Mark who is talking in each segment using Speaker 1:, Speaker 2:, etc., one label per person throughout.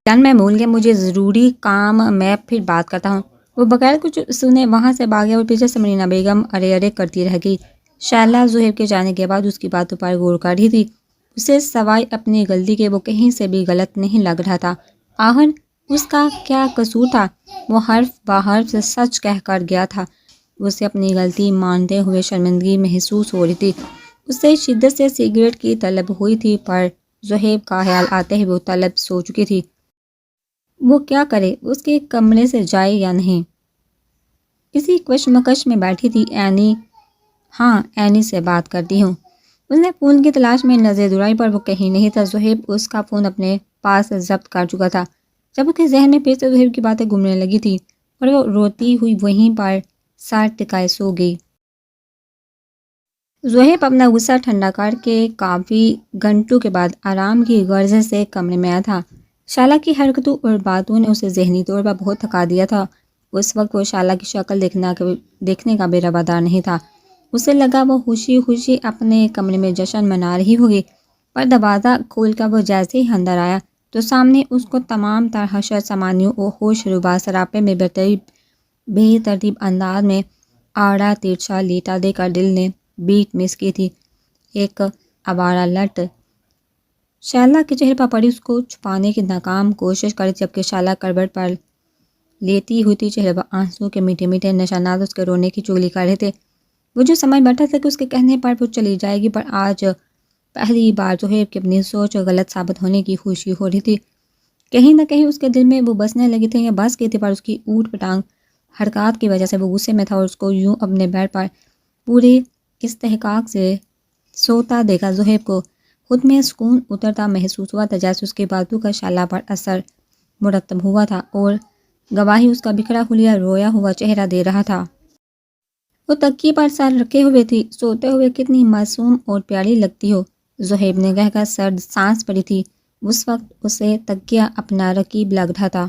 Speaker 1: جان میں بھول گیا، مجھے ضروری کام، میں پھر بات کرتا ہوں۔ وہ بغیر کچھ سنے وہاں سے بھاگے اور پیچھے سے مرینا بیگم ارے ارے کرتی رہ گئی۔ شائلہ زہیب کے جانے کے بعد اس کی باتوں پر غور کر رہی تھی۔ اسے سوائے اپنی غلطی کے وہ کہیں سے بھی غلط نہیں لگ رہا تھا۔ آخر اس کا کیا قصور تھا؟ وہ حرف بحرف سے سچ کہہ کر گیا تھا۔ اسے اپنی غلطی مانتے ہوئے شرمندگی محسوس ہو رہی تھی۔ اسے شدت سے سگریٹ کی طلب ہوئی تھی، پر زہیب کا خیال آتے ہی وہ طلب سو چکی تھی۔ وہ کیا کرے، اس کے کمرے سے جائے یا نہیں؟ اسی کشمکش میں بیٹھی تھی اینی۔ ہاں، اینی سے بات کرتی ہوں۔ اس نے فون کی تلاش میں نظر دوڑائی، پر وہ کہیں نہیں تھا۔ زہیب اس کا فون اپنے پاس ضبط کر چکا تھا۔ جب اس کے ذہن میں پھر سے زہیب کی باتیں گھومنے لگی تھی اور وہ روتی ہوئی وہیں پر سر ٹکائے سو گئی۔ زہیب اپنا غصہ ٹھنڈا کر کے کافی گھنٹوں کے بعد آرام کی غرض سے کمرے میں آیا تھا۔ شائلہ کی حرکتوں اور باتوں نے اسے ذہنی طور پر بہت تھکا دیا تھا۔ اس وقت وہ شائلہ کی شکل دیکھنے کا بھی روادار نہیں تھا۔ اسے لگا وہ خوشی خوشی اپنے کمرے میں جشن منا رہی ہوگی، پر دروازہ کھول کر وہ جیسے ہی اندر آیا تو سامنے اس کو تمام تر حشر سامانیوں اور ہوش ربا سراپے میں بے ترتیب انداز میں آڑا ترچھا لیٹا دے کر دل نے بیٹ مس کی تھی۔ ایک آوارہ لٹ شائلہ کے چہرے پر پڑی، اس کو چھپانے کی ناکام کوشش کری، جبکہ شائلہ کروٹ پر لیٹی ہوئی تھی، چہرے پر آنسوں کے میٹھے میٹھے نشانات اس کے رونے کی چغلی کر رہے تھے۔ وہ جو سمجھ بیٹھا تھا کہ اس کے کہنے پر وہ چلی جائے گی، پر آج پہلی بار زہیب کی اپنی سوچ غلط ثابت ہونے کی خوشی ہو رہی تھی۔ کہیں نہ کہیں اس کے دل میں وہ بسنے لگی تھی یا بس گئی تھی، پر اس کی اوٹ پٹانگ حرکات کی وجہ سے وہ غصے میں تھا اور اس کو یوں اپنے بیڈ پر پورے استحقاق سے سوتا دیکھا۔ زہیب کو خود میں سکون اترتا محسوس ہوا تھا، جیسے اس کی باتوں کا شائلہ پر اثر مرتب ہوا تھا اور گواہی اس کا بکھرا ہولیا رویا ہوا چہرہ دے رہا تھا۔ وہ تکیے پر سر رکھے ہوئے تھی۔ سوتے ہوئے کتنی معصوم اور پیاری لگتی ہو، زہیب نے کہہ کر سرد سانس پڑی تھی۔ اس وقت اسے تکیہ اپنا رقیب لگ رہا تھا۔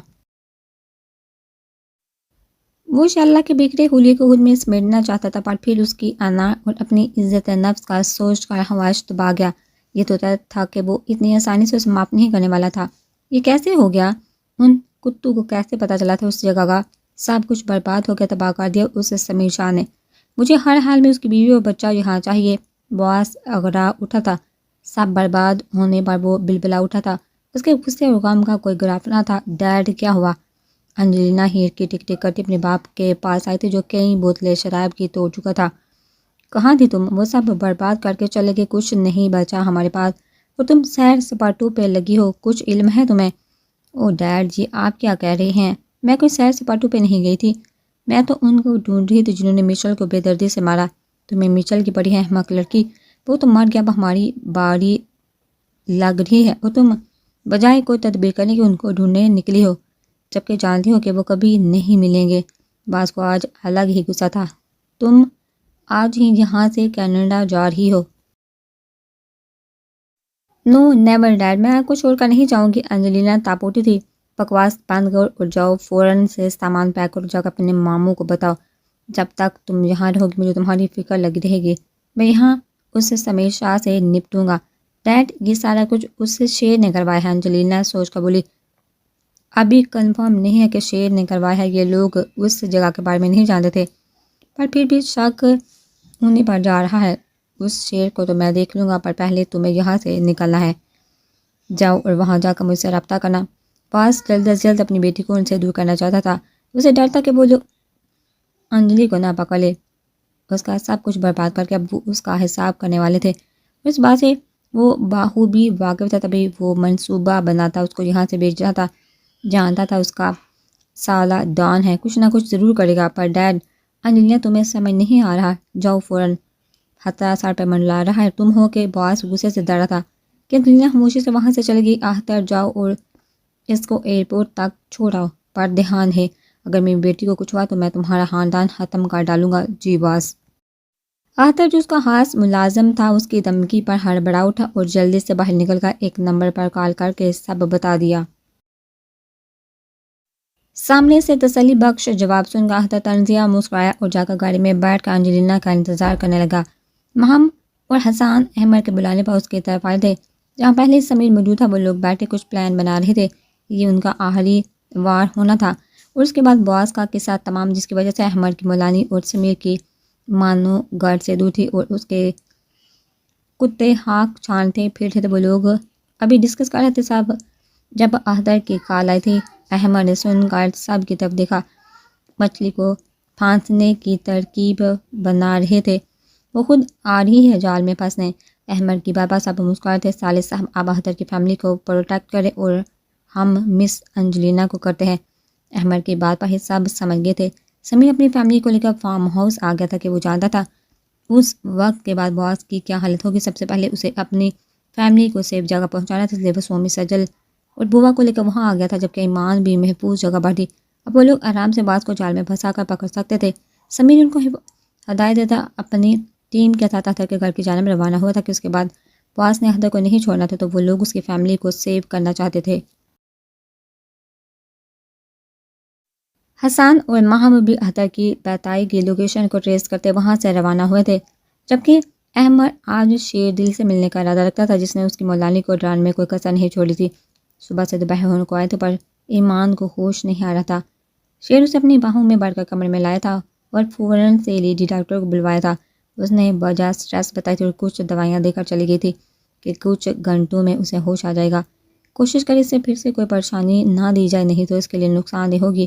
Speaker 1: وہ شائلہ کے بکھرے ہولیے کو خود میں سمیٹنا چاہتا تھا، پر پھر اس کی انا اور اپنی عزت نفس کا سوچ کر خواہش دبا گیا۔ یہ تو طے تھا کہ وہ اتنی آسانی سے سماپت نہیں کرنے والا تھا۔ یہ کیسے ہو گیا؟ ان کتوں کو کیسے پتہ چلا تھا اس جگہ کا؟ سب کچھ برباد ہو گیا، تباہ کر دیا اس سمیر شاہ نے۔ مجھے ہر حال میں اس کی بیوی اور بچہ یہاں چاہیے۔ باس اغرا اٹھا تھا۔ سب برباد ہونے پر وہ بلبلا اٹھا تھا۔ اس کے غصے اور غم کا کوئی گراف نہ تھا۔ ڈیڈ کیا ہوا؟ انجلینا ہیر کی ٹک ٹک کرتی اپنے باپ کے پاس آئی تھی، جو کئی بوتلیں شراب کی توڑ چکا تھا۔ کہاں تھی تم؟ وہ سب برباد کر کے چلے گئے، کچھ نہیں بچا ہمارے پاس، اور تم سیر سپاٹوں پہ لگی ہو، کچھ علم ہے تمہیں؟ او ڈیڈ جی، آپ کیا کہہ رہے ہیں؟ میں کوئی سیر سپاٹوں پہ نہیں گئی تھی، میں تو ان کو ڈھونڈ رہی تھی جنہوں نے مچل کو بے دردی سے مارا۔ تمہیں مچل کی بڑی احمق لڑکی، وہ تو مر گیا، اب ہماری باری لگ رہی ہے اور تم بجائے کوئی تدبیر کرنے کی ان کو ڈھونڈنے نکلی ہو، جبکہ جانتی ہو کہ وہ کبھی نہیں ملیں گے۔ باس کو آج الگ ہی غصہ تھا۔ تم آج ہی یہاں سے کینیڈا جا رہی ہو؟ نو نیور ڈیڈ، میں آپ کو چھوڑ کر نہیں جاؤں گی۔ انجلینا تاپ اٹھی تھی۔ بکواس بند کرو اور جاؤ، فوراً سے سامان پیک کرو، جا کر اپنے ماموں کو بتاؤ جب تک تم یہاں رہو گی مجھے تمہاری فکر لگی رہے گی۔ میں یہاں اس سمیر شاہ سے نپٹوں گا۔ ڈیڈ، یہ سارا کچھ اس شیر نے کروایا ہے، انجلینا سوچ کر بولی۔ ابھی کنفرم نہیں ہے کہ شیر نے کروایا ہے، یہ لوگ اس جگہ کے بارے میں نہیں جانتے تھے، پر پھر بھی شک انہیں پر جا رہا ہے۔ اس شیر کو تو میں دیکھ لوں گا، پر پہلے تمہیں یہاں سے نکلنا ہے۔ جاؤ اور وہاں جا کر مجھ سے رابطہ کرنا۔ پاس جلد از جلد اپنی بیٹی کو ان سے دور کرنا چاہتا تھا۔ اسے ڈر تھا کہ وہ جو انجلی کو نہ پکڑ لے، اس کا سب کچھ برباد کر کے اب وہ اس کا حساب کرنے والے تھے۔ اس بات سے وہ بخوبی واقف تھا، تبھی وہ منصوبہ بناتا، اس کو یہاں سے بھیج جاتا، جانتا تھا اس کا سالہ ڈان ہے، کچھ نہ کچھ ضرور کرے گا۔ پر ڈیڈ، انجلینا تمہیں سمجھ نہیں آ رہا، جاؤ فوراً، خطرہ سر پہ منڈلا رہا ہے، تم ہو کہ باس غصے سے ڈرا تھا کہ انجلینا خاموشی سے وہاں سے چلے گی۔ آہتر جاؤ اور اس کو ایئرپورٹ تک چھوڑاؤ، پر دھیان ہے، اگر میری بیٹی کو کچھ ہوا تو میں تمہارا خاندان ختم کر ڈالوں گا۔ جی باس۔ آہتر جو اس کا خاص ملازم تھا، اس کی دھمکی پر ہڑبڑا اٹھا اور جلدی سے باہر نکل کر ایک نمبر پر کال کر کے سب بتا دیا۔ سامنے سے تسلی بخش جواب سن کر آہتر طنزیہ مسکرایا اور جا کر گاڑی میں بیٹھ کر انجلینا کا انتظار کرنے لگا۔ مہم اور حسان احمد کے بلانے پر اس کی طرف آئے تھے۔ جہاں پہلے سمیر موجود تھا، وہ لوگ بیٹھے کچھ پلان بنا رہے تھے۔ یہ ان کا آخری وار ہونا تھا۔ اور اس کے بعد بعض کا قصہ تمام، جس کی وجہ سے احمد کی مولانی اور سمیر کی مانو گھر سے دور تھی اور اس کے کتے ہاک چھانتے پھرتے تھے۔ وہ لوگ ابھی ڈسکس کر رہے تھے صاحب جب احدر کی کال آئی تھی۔ احمد نے سن کر سب کی طرف دیکھا، مچھلی کو پھانسنے کی ترکیب بنا رہے تھے، وہ خود آ رہی ہے جال میں پھنسنے۔ احمد کی بابا صاحب مسکرائے تھے، صالح صاحب آپ احدر کی فیملی کو پروٹیکٹ کریں اور ہم مس انجلینا کو کرتے ہیں۔ احمد کی بات پر سب سمجھ گئے تھے۔ سمیر اپنی فیملی کو لے کر فارم ہاؤس آ گیا تھا کہ وہ جانتا تھا اس وقت کے بعد باس کی کیا حالت ہوگی۔ سب سے پہلے اسے اپنی فیملی کو سیف جگہ پہنچانا تھا، اس لیے وہ سومی سجل اور بوا کو لے کر وہاں آ گیا تھا، جبکہ ایمان بھی محفوظ جگہ پر تھی۔ اب وہ لوگ آرام سے باس کو جال میں پھنسا کر پکڑ سکتے تھے۔ سمیر ان کو ہدایت دیتا اپنی ٹیم کے ساتھ احدر کے گھر کی جانب روانہ ہوا تھا کہ اس کے بعد باس نے احدر کو نہیں چھوڑنا تھا، تو وہ لوگ اس کی فیملی کو سیو کرنا چاہتے تھے۔ حسان اور ماہم بھی احدر کی بتائی گئی لوکیشن کو ٹریس کرتے وہاں سے روانہ ہوئے تھے، جبکہ احمد آج شیر دل سے ملنے کا ارادہ رکھتا تھا، جس نے اس کی مولانی کو ڈرانے میں کوئی کسر نہیں چھوڑی تھی۔ صبح سے دوپہر ہونے کو آئے تھے پر ایمان کو ہوش نہیں آ رہا تھا۔ شیر اسے اپنی باہوں میں بڑھ کر کمرے میں لایا تھا اور فوراً سے لیڈی ڈاکٹر کو بلوایا تھا۔ اس نے وجہ سٹریس بتائی تھی اور کچھ دوائیاں دے کر چلی گئی تھی کہ کچھ گھنٹوں میں اسے ہوش آ جائے گا۔ کوشش کری اس سے پھر سے کوئی پریشانی نہ دی جائے، نہیں تو اس کے لیے نقصان دہ ہوگی۔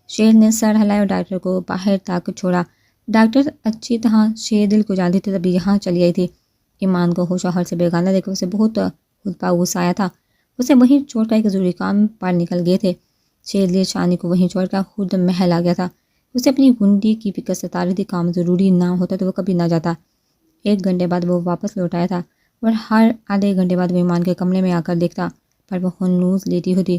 Speaker 1: شیر نے سر ہلایا اور ڈاکٹر کو باہر تک چھوڑا۔ ڈاکٹر اچھی طرح شیر دل کو جانتی تھی، تبھی یہاں چلی آئی تھی۔ ایمان کو ہوش و حال سے بیگانہ دیکھ کر اسے بہت خود پا غصہ آیا تھا۔ اسے وہیں چھوڑ کر ایک ضروری کام پر نکل گئے تھے۔ شیر دل شانی کو وہیں چھوڑ کر خود محل آ گیا تھا۔ اسے اپنی گنڈی کی فکر ستا رہی تھی، کام ضروری نہ ہوتا تو وہ کبھی نہ جاتا۔ 1 گھنٹے بعد وہ واپس لوٹ آیا تھا اور ہر آدھے گھنٹے بعد وہ ایمان کے کمرے میں آ کر دیکھتا، پر وہ ہنوز لیٹی ہوتی۔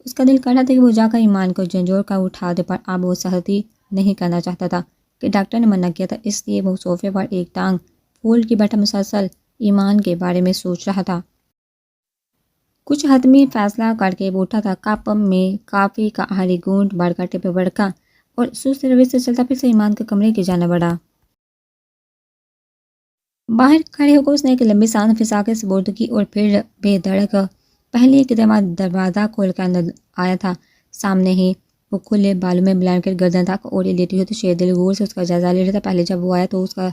Speaker 1: اس کا دل کر رہا تھا کہ وہ جا کر ایمان کو جھنجھوڑ کر اٹھا دے، پر اب وہ سختی نہیں کرنا چاہتا تھا کہ ڈاکٹر نے منع کیا تھا، اس لیے وہ صوفے پر ایک ٹانگ پھول کی بیٹھا مسلسل ایمان کے بارے میں سوچ رہا تھا۔ کچھ حتمی فیصلہ کر کے وہ اٹھا تھا، کپ میں کافی کا آخری گھونٹ بھر کر ٹیپ پر رکھا اور سست روی سے چلتا پھر سے ایمان کے کمرے کی جانب بڑھا۔ باہر کھڑے ہو کر اس نے ایک لمبی سانس پھنسا کے سپرد کی اور پھر بے دھڑک پہلے کی طرح دروازہ کھول کر اندر آیا تھا۔ سامنے ہی وہ کھلے بالوں میں بلینکٹ گردن تک اوڑھے لیٹی ہوئی تھی۔ شیر دل غور سے اس کا جائزہ لے رہا تھا۔ پہلے جب وہ آیا تو اس کا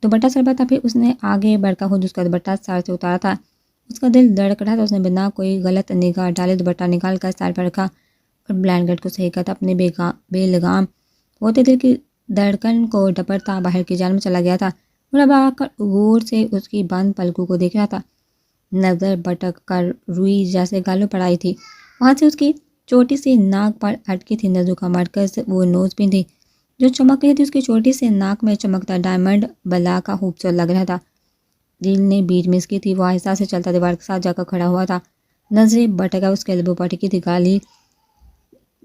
Speaker 1: دوپٹہ سر پر تھا، پھر اس نے آگے بڑھ کر خود اس کا دوپٹہ سر سے اتارا تھا۔ اس کا دل دھڑک رہا تھا۔ اس نے بنا کوئی غلط نگاہ ڈالے دوپٹہ نکال کر سر پر رکھا اور بلینکٹ کو صحیح کرتا اپنے بے لگام ہوتے دل کی دھڑکن کو ڈپٹتا باہر کی جانب چلا گیا تھا اور اب آ کر غور سے اس کی بند پلکوں کو دیکھ رہا تھا۔ نظر بٹک کر روئی جیسے گالوں پر آئی تھی، وہاں سے اس کی چھوٹی سی ناک پر اٹکی تھی نظروں کا مرکز، وہ نوز پن تھی جو چمک رہی تھی۔ اس کی چھوٹی سی ناک میں چمکتا ڈائمنڈ بلا کا خوبصورت لگ رہا تھا۔ دل نے بیچ مس کی تھی، وہ آہستہ سے چلتا دیوار کے ساتھ جا کر کھڑا ہوا تھا۔ نظریں بٹکا اس کے لبوں پر ٹکی تھی، گالی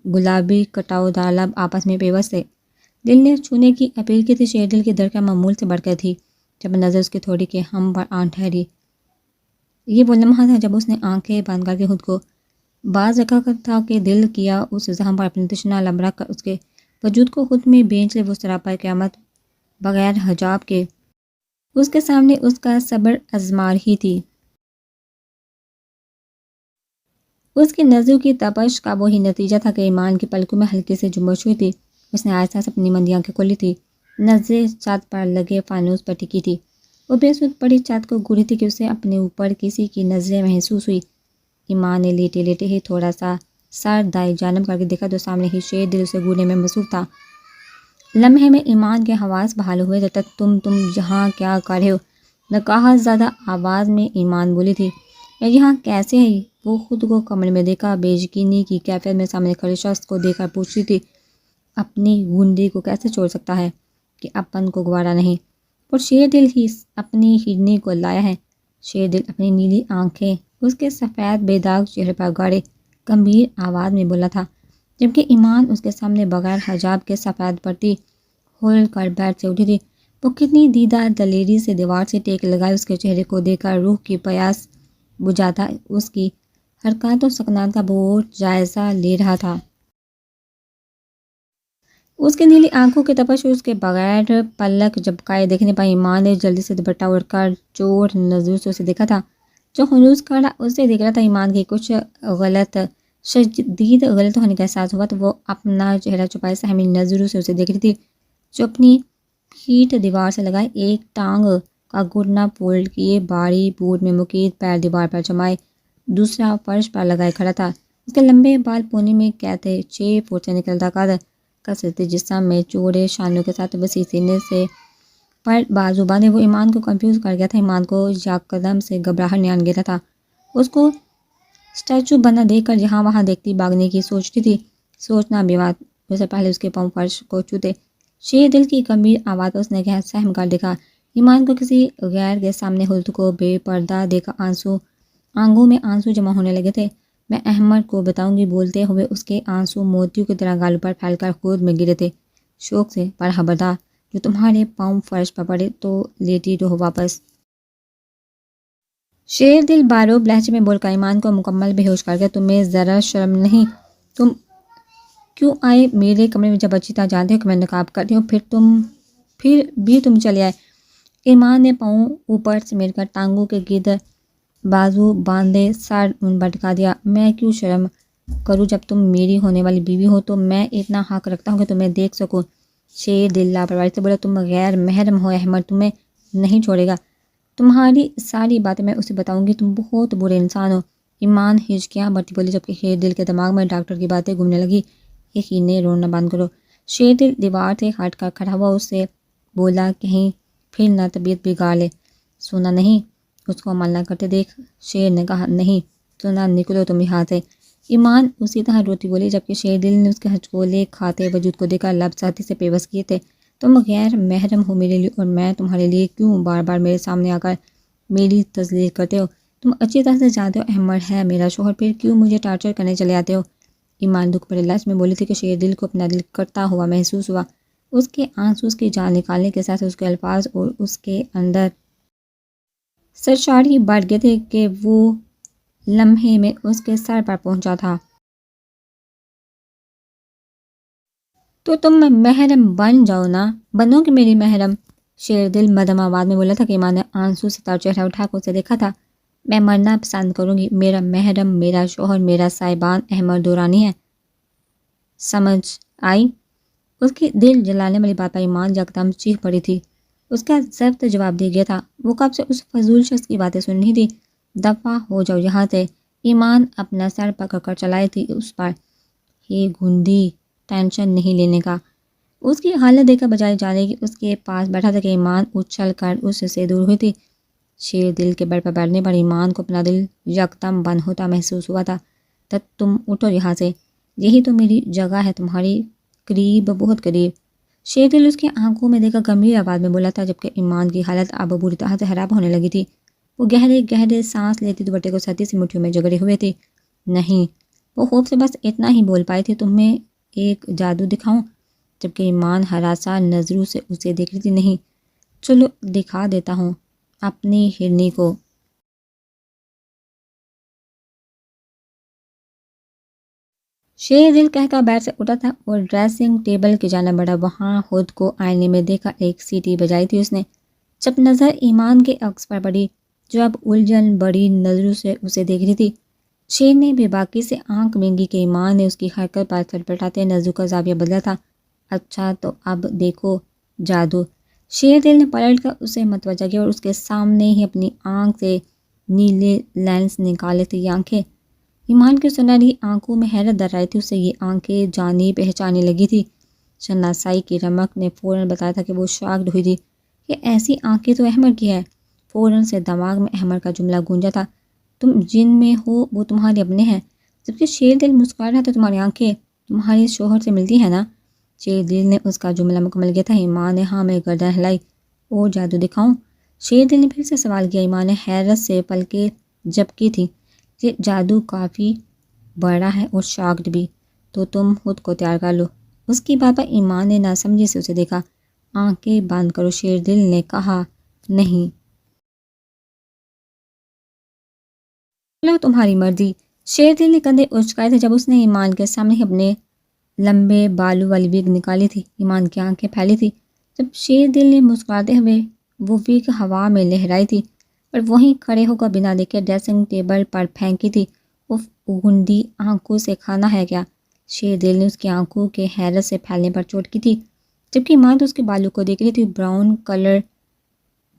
Speaker 1: گلابی کٹاؤ دار لب آپس میں پیوست تھے۔ دل نے چھونے کی اپیل کی تھی، شیر دل کی دھڑکن معمول سے بڑھ کر تھی جب نظر اس کی تھوڑی کے ہم پر آن ٹھہری۔ یہ وہ لمحہ تھا جب اس نے آنکھیں بند کر کے خود کو باز رکھا تھا کہ دل کیا اس زخم پر اپنی تشنا لب رکھ کر اس کے وجود کو خود میں بیچ لے۔ وہ سراپا قیامت بغیر حجاب کے اس کے سامنے اس کا صبر آزما رہی تھی۔ اس کی نظروں کی تپش کا وہی نتیجہ تھا کہ ایمان کی پلکوں میں ہلکی سے جنبش ہوئی تھی۔ اس نے آہستہ سے اپنی مندی آنکھیں کھولی تھی، نظریں چھت پر لگے فانوس پر ٹکی تھی۔ وہ بے سود پڑی چھت کو گھوری تھی کہ اسے اپنے اوپر کسی کی نظریں محسوس ہوئی۔ ایمان نے لیٹے لیٹے ہی تھوڑا سا سر دائیں جانب کر کے دیکھا تو سامنے ہی شیر دل اسے گھورنے میں مصروف تھا۔ لمحے میں ایمان کے حواس بحال ہوئے تھے۔ تم یہاں کیا کر رہے ہو؟ نقاہت زدہ آواز میں ایمان بولی تھی۔ میں یہاں کیسے ہے؟ وہ خود کو کمرے میں دیکھا، بے یقینی کی کیفیت میں سامنے کھڑے شخص کو دیکھ کر پوچھ رہی تھی، اپنی گنڈی کو کیسے چھوڑ سکتا ہے کہ اپن کو گوارا نہیں؟ اور شیر دل ہی اپنی ہرنی کو لایا ہے۔ شیر دل اپنی نیلی آنکھیں اس کے سفید بے داغ چہرے پر گاڑے گمبھیر آواز میں بولا تھا، جبکہ ایمان اس کے سامنے بغیر حجاب کے سفید پردی کھول کر بیٹھ سے اٹھی تھی۔ وہ کتنی دیدہ دلیری سے دیوار سے ٹیک لگائے اس کے چہرے کو دیکھ کر روح کی پیاس بجھاتا اس کی حرکات و سکنات کا بہت جائزہ لے رہا تھا۔ اس کی نیلی آنکھوں کی تپش اور اس کے بغیر پلک جھپکائے دیکھنے پر ایمان نے جلدی سے دوپٹہ اڑ کر چور نظروں سے اسے دیکھا تھا۔ جو ہنوز کھڑا اسے دیکھ رہا تھا۔ ایمان کی کچھ غلط شدید غلط ہونے کا احساس ہوا تو وہ اپنا چہرہ چھپائے سہمی نظروں سے اسے دیکھ رہی تھی، جو اپنی پیٹھ دیوار سے لگائے، ایک ٹانگ کا گھٹنا فولڈ کیے باری بوٹ میں مقید پیر دیوار پر جمائے، دوسرا فرش پر لگائے کھڑا تھا۔ اس کے لمبے بال پونی میں قید تھے، 6 فٹ سے نکلتا قد، کثرتی جسم میں چوڑے شانوں کے ساتھ وسیع سینے سے پر بازو باندھے۔ وہ ایمان کو کنفیوز کر گیا تھا۔ ایمان کو یکدم سے گھبراہٹ نے آن گیا تھا۔ اس کو اسٹیچو بنا دیکھ کر جہاں وہاں دیکھتی بھاگنے کی سوچتی تھی، سوچنا بھی بات، اس سے پہلے اس کے پاؤں فرش کو چھوتے۔ شیر دل کی گمبھیر آواز اس نے کہا، سہم کر دیکھا ایمان کو کسی غیر کے سامنے خود کو بے پردہ دیکھا، آنکھوں میں آنسو جمع ہونے لگے تھے۔ میں احمد کو بتاؤں گی، بولتے ہوئے اس کے آنسو موتیوں کی طرح گالوں پر پھیل کر خود میں گرے تھے۔ شوق سے، پر خبردار، جو تمہارے پاؤں فرش پر پڑے تو لیٹی رہو واپس۔ شیر دل باروب لہجے میں بول کر ایمان کو مکمل بے ہوش کر گیا۔ تمہیں ذرا شرم نہیں؟ تم کیوں آئے میرے کمرے میں جب اچھی طرح جانتے ہو کہ میں نقاب کرتی ہوں؟ پھر بھی تم چلے آئے۔ ایمان نے پاؤں اوپر سمیٹ کر ٹانگوں کے گرد بازو باندھے سر ان بٹکا دیا۔ میں کیوں شرم کروں؟ جب تم میری ہونے والی بیوی ہو تو میں اتنا حق رکھتا ہوں کہ تمہیں دیکھ سکوں۔ شیر دل لاپرواہی سے بولا، تم غیر محرم ہو، احمد تمہیں نہیں چھوڑے گا۔ تمہاری ساری باتیں میں اسے بتاؤں گی، تم بہت برے انسان ہو۔ ایمان ہچکیاں بھرتی بولی، جبکہ شیر دل کے دماغ میں ڈاکٹر کی باتیں گھومنے لگی۔ یقینے رونا بند کرو۔ شیر دل دیوار سے ہٹ کر کھڑا ہوا، اس سے بولا، کہیں پھر نہ طبیعت بگاڑ لے۔ سونا نہیں، اس کو عمل نہ کرتے دیکھ۔ شیر نے کہا، نہیں سونا، نکلو تم یہاں سے۔ ایمان اسی طرح روتی بولی، جبکہ شیر دل نے اس کے ہچکولے کھاتے وجود کو دیکھ کر لب سختی سے پیوست کیے تھے۔ تم غیر محرم ہو میرے لیے، اور میں تمہارے لیے کیوں بار بار میرے سامنے آ کر میری تذلیل کرتے ہو؟ تم اچھی طرح سے جانتے ہو احمد ہے میرا شوہر، پھر کیوں مجھے ٹارچر کرنے چلے آتے ہو؟ ایمان دکھ بھرے لہجے میں بولی تھی کہ شیر دل کو اپنا دل کٹتا ہوا محسوس ہوا۔ اس کے آنسو اس کی جان نکالنے کے ساتھ اس کے الفاظ اور اس کے اندر سرشاری بڑھ گئے تھے کہ وہ لمحے میں اس کے سر پر پہنچا تھا۔ تو تم محرم بن جاؤ نا، بنو گے میری محرم؟ شیر دل مدھم آواز میں بولا تھا کہ ایمان نے آنسو سے تر چہرہ اٹھا کر اسے دیکھا تھا۔ میں مرنا پسند کروں گی، میرا محرم، میرا شوہر، میرا سائبان احمد دورانی ہے، سمجھ آئی؟ اس کی دل جلانے والی بات پر ایمان یکدم چیخ پڑی تھی۔ اس کا ضبط جواب دے گیا تھا۔ وہ کب سے اس فضول شخص کی باتیں سن رہی تھی۔ دفع ہو جاؤ یہاں سے۔ ایمان اپنا سر پکڑ کر چلائی تھی اس پر۔ یہ گھنڈی، ٹینشن نہیں لینے کا۔ اس کی حالت دیکھ کر بجائے جانے کی اس کے پاس بیٹھا تھا کہ ایمان اچھل کر اس سے دور ہوئی تھی۔ شیر دل کے بیڈ پر بیٹھنے پر ایمان کو اپنا دل یکدم بند ہوتا محسوس ہوا تھا۔ تم اٹھو یہاں سے، یہی تو میری جگہ ہے، تمہاری قریب، بہت قریب۔ شیر دل اس کی آنکھوں میں دیکھ کر گمبھیر آواز میں بولا تھا، جبکہ ایمان کی حالت اب بری طرح سے خراب ہونے لگی تھی۔ وہ گہرے گہرے سانس لیتی دوپٹے کو سختی سے مٹھیوں میں جگڑے ہوئے تھی۔ نہیں، وہ خوف سے بس اتنا ہی بول پائی تھی، تمہیں ایک جادو دکھاؤں؟ جبکہ ایمان ہراساں نظروں سے اسے دیکھ رہی تھی۔ نہیں، چلو دکھا دیتا ہوں اپنی ہرنی کو۔ شیر دل کہہ کر بیٹھ سے اٹھا تھا اور ڈریسنگ ٹیبل کی جانب بڑھا۔ وہاں خود کو آئینے میں دیکھا، ایک سیٹی بجائی تھی اس نے۔ جب نظر ایمان کے عکس پر پڑی، جو اب الجھن بڑی نظروں سے اسے دیکھ رہی تھی، شیر نے بے باکی سے آنکھ مینگی کہ ایمان نے اس کی حرکت پر تھپڑاتے نظروں کا زاویہ بدلا تھا۔ اچھا تو اب دیکھو جادو۔ شیر دل نے پلٹ کر اسے متوجہ کیا اور اس کے سامنے ہی اپنی آنکھ سے نیلے لینس نکالے تھے یہ آنکھیں۔ ایمان کی سنہری آنکھوں میں حیرت در رہی تھی، اسے یہ آنکھیں جانی پہچانی لگی تھی۔ شناسائی کی رمق نے فوراً بتایا تھا کہ وہ شاکڈ ہوئی تھی۔ یہ ایسی آنکھیں تو احمد کی ہے۔ فوراً سے دماغ میں احمد کا جملہ گونجا تھا، تم جن میں ہو وہ تمہارے اپنے ہیں۔ جبکہ شیر دل مسکرا رہا تھا، تمہاری آنکھیں تمہارے شوہر سے ملتی ہیں نا؟ شیر دل نے اس کا جملہ مکمل کیا تھا۔ ایمان نے ہاں میں گردن ہلائی۔ اور جادو دکھاؤں؟ شیر دل نے پھر سے سوال کیا۔ ایمان نے حیرت سے پلکیں جھپکی تھی۔ یہ جادو کافی بڑا ہے اور شاکڈ بھی، تو تم خود کو تیار کر لو۔ اس کی بات پر ایمان نے ناسمجھی سے اسے دیکھا۔ آنکھیں بند کرو، شیر دل نے کہا۔ نہیں، چلو تمہاری مرضی۔ شیر دل نے کندھے اچکائے تھے جب اس نے ایمان کے سامنے ہی اپنے لمبے بالوں والی وگ نکالی تھی۔ ایمان کی آنکھیں پھیلی تھی جب شیر دل نے مسکراتے ہوئے وہ وگ ہوا میں لہرائی تھی اور وہیں کھڑے ہو کر بنا دیکھے ڈریسنگ ٹیبل پر پھینکی تھی۔ اف، اگندی آنکھوں سے کھانا ہے کیا؟ شیر دل نے اس کی آنکھوں کے حیرت سے پھیلنے پر چوٹ کی تھی، جبکہ ایمان تو اس کے بالوں کو دیکھ رہی تھی۔ براؤن کلر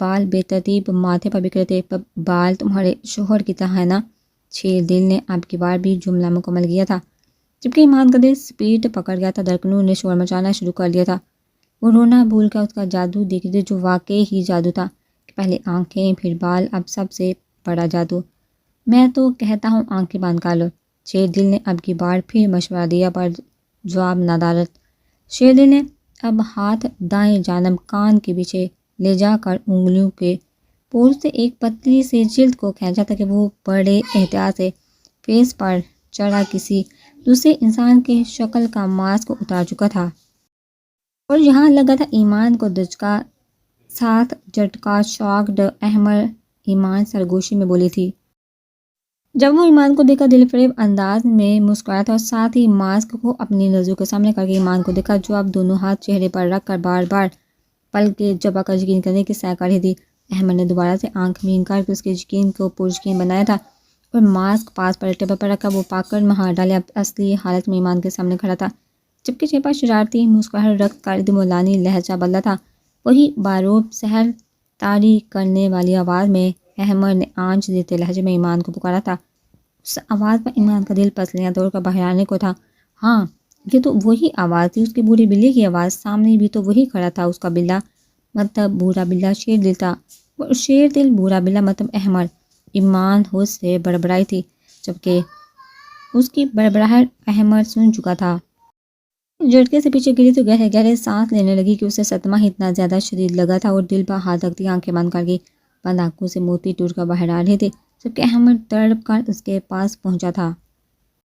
Speaker 1: بال بے ترتیب ماتھے پر بکھرے تھے۔ بال تمہارے شوہر کی طرح ہے نا؟ شیر دل نے اب کی بار بھی جملہ مکمل کیا تھا، جبکہ ایمان کا دل سپیڈ پکڑ گیا تھا۔ دھڑکنوں نے شور مچانا شروع کر دیا تھا۔ وہ رونا بھول کر اس کا جادو دیکھ رہی تھی، جو واقعی ہی جادو تھا، کہ پہلے آنکھیں پھر بال، اب سب سے بڑا جادو۔ میں تو کہتا ہوں آنکھیں بند کر لو، شیر دل نے اب کی بار پھر مشورہ دیا، پر جواب ندارت۔ شیر دل نے اب ہاتھ دائیں جانب کان کے پیچھے لے جا کر انگلیوں کے پور سے ایک پتلی سے جلد کو کھینچا تھا کہ وہ بڑے احتیاط سے فیس پر چڑھا کسی دوسرے انسان کے شکل کا ماسک اتار چکا تھا، اور یہاں لگا تھا ایمان کو دھچکا، ساتھ جھٹکا۔ شاکڈ احمر ایمان سرگوشی میں بولی تھی۔ جب وہ ایمان کو دیکھا دل فریب انداز میں مسکرایا تھا، اور ساتھ ہی ماسک کو اپنی نظروں کے سامنے کر کے ایمان کو دیکھا، جو اب دونوں ہاتھ چہرے پر رکھ کر بار بار پلکیں جھپا کر یقین کرنے کی سعی کر رہی تھی۔ احمد نے دوبارہ سے آنکھ بین کر کے اس کے یقین کو پریقین بنایا تھا، اور ماسک پاس پر ٹیبل پر رکھا وہ پاکر مہار ڈالے اب اصلی حالت میں ایمان کے سامنے کھڑا تھا، جبکہ چہرہ شرارتی مسکراہٹ رکھ کر دمولانی لہجہ بدلا تھا۔ وہی باروب سحر طاری کرنے والی آواز میں احمد نے آنچ دیتے لہجے میں ایمان کو پکارا تھا۔ اس آواز پر ایمان کا دل پسلیاں توڑ کر بہرانے کو تھا۔ ہاں، یہ تو وہی آواز تھی، اس کے بوڑھے بلے کی آواز۔ سامنے بھی تو وہی کھڑا تھا، اس کا بلا، مطلب بوڑھا بلا شیر دل تھا، اور شیر دل بوڑھا بلا مطلب احمد۔ ایمان ہوش سے بڑبڑائی تھی، جبکہ اس کی بڑبڑاہٹ احمد سن چکا تھا۔ جھٹکے سے پیچھے گری تو گہرے گہرے سانس لینے لگی کہ اسے صدمہ ہی اتنا زیادہ شدید لگا تھا، اور دل پر ہاتھ رکھتی آنکھیں بند کر گئی۔ بند آنکھوں سے موتی ٹوٹ کر باہر آ رہے تھے، جبکہ احمد تڑپ کر اس کے پاس پہنچا تھا۔